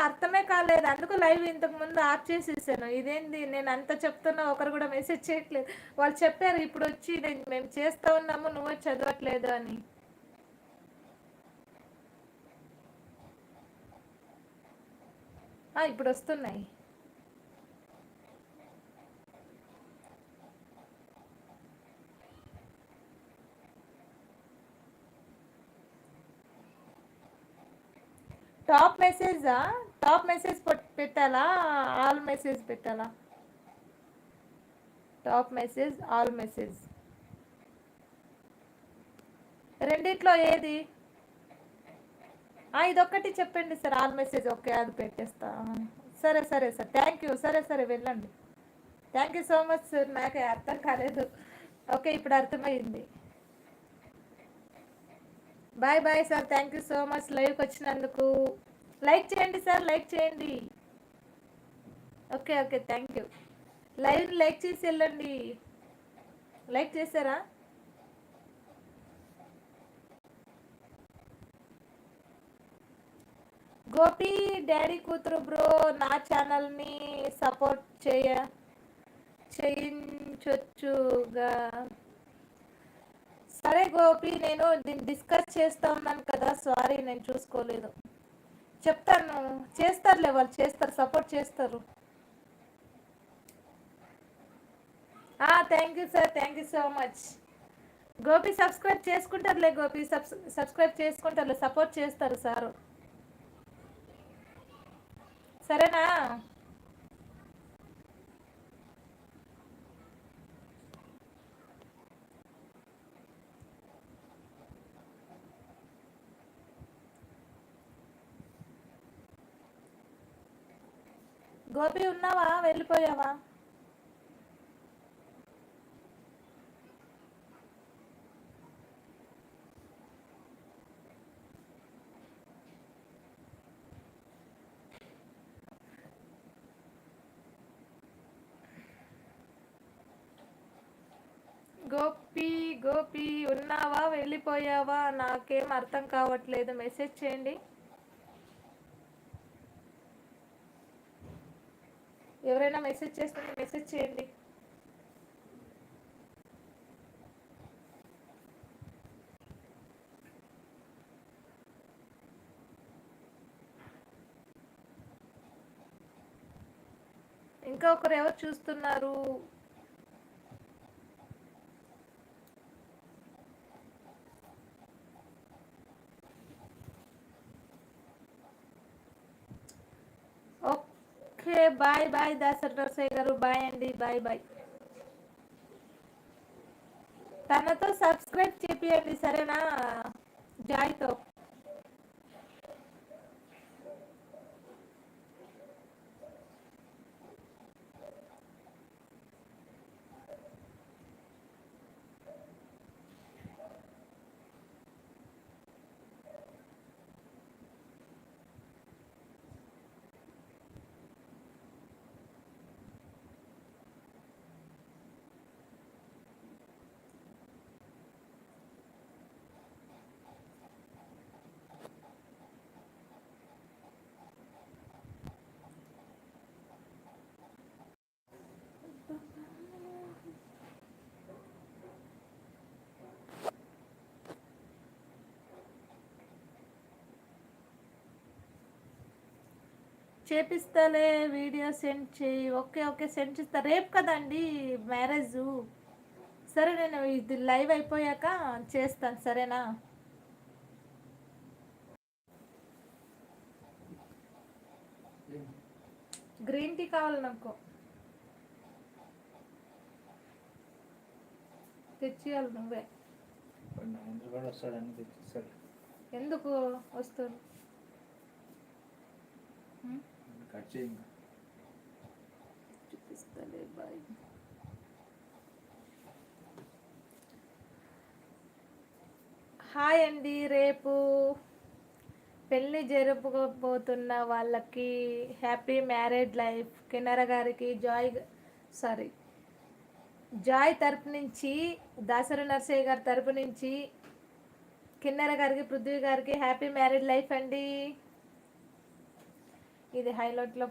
అర్థమే కాలేదు, అందుకు లైవ్ ఇంతకు ముందు ఆఫ్ చేసేసాను. ఇదేంది నేను అంత చెప్తున్నా ఒకరు కూడా మెసేజ్ చేయట్లేదు. వాళ్ళు చెప్పారు ఇప్పుడు వచ్చి మేము చేస్తా ఉన్నాము, నువ్వు చదవట్లేదు అని. ఇప్పుడు వస్తున్నాయి. టాప్ మెసేజా? టాప్ మెసేజ్ పెట్టాలా, ఆల్ మెసేజ్ పెట్టాలా? టాప్ మెసేజ్, ఆల్ మెసేజ్ రెండిట్లో ఏది? ఇదొక్కటి చెప్పండి సార్, ఆల్ మెసేజ్. ఓకే, అది పెట్టేస్తా. సరే సరే సార్, థ్యాంక్ యూ. సరే సరే వెళ్ళండి. Thank you so much sir, నాకు అర్థం కాలేదు. ఓకే, ఇప్పుడు అర్థమైంది. Bye bye sir, thank you so much లైవ్కి వచ్చినందుకు. లైక్ చేయండి సార్, లైక్ చేయండి. Okay okay, thank you. Live like చేసి వెళ్ళండి. లైక్ చేశారా? గోపి డాడీ కూతురు బ్రో, నా ఛానల్ని సపోర్ట్ చేయించొచ్చుగా. సరే గోపి, నేను దీన్ని డిస్కస్ చేస్తా ఉన్నాను కదా, సారీ నేను చూసుకోలేదు. చెప్తాను, చేస్తారులే వాళ్ళు, చేస్తారు, సపోర్ట్ చేస్తారు. Thank you sir, thank you so much. Gopi subscribe చేసుకుంటారులే, గోపి సబ్స్క్రైబ్ చేసుకుంటారులే, సపోర్ట్ చేస్తారు సారు. సరేనా? గోపి ఉన్నావా, వెళ్ళిపోయావా? గోపి గోపి ఉన్నావా, వెళ్ళిపోయావా? నాకేం అర్థం కావట్లేదు, మెసేజ్ చేయండి. ఎవరైనా మెసేజ్ చేస్తుంటే మెసేజ్ చేయండి. ఇంకా ఒకరు ఎవరు చూస్తున్నారు? Okay, bye bye Dasari Narasayya గారు, బాయ్ అండి, బాయ్ బాయ్. తనతో సబ్స్క్రైబ్ చేపియండి, సరేనా? జాయ్తో. చేపిస్తాలే, వీడియో సెండ్ చేయి. ఓకే ఓకే, సెండ్ చేస్తా. రేపు కదండి మ్యారేజ్. సరే, నేను ఇది లైవ్ అయిపోయాక చేస్తాను, సరేనా? గ్రీన్ టీ కావాలి నాకు, తెచ్చియాలి నువ్వే. ఎందుకు వస్తాడు? చూపిస్తాలే, బాయ్. హాయ్ అండి, రేపు పెళ్ళి జరుపుకోబోతున్న వాళ్ళకి హ్యాపీ మ్యారేడ్ లైఫ్. కిన్నర గారికి జాయ్ తరపు నుంచి, దాసరి నర్సయ్య గారి తరపు నుంచి కిన్నర గారికి, పృథ్వీ గారికి హ్యాపీ మ్యారేడ్ లైఫ్ అండి. ఇది హైలైట్లో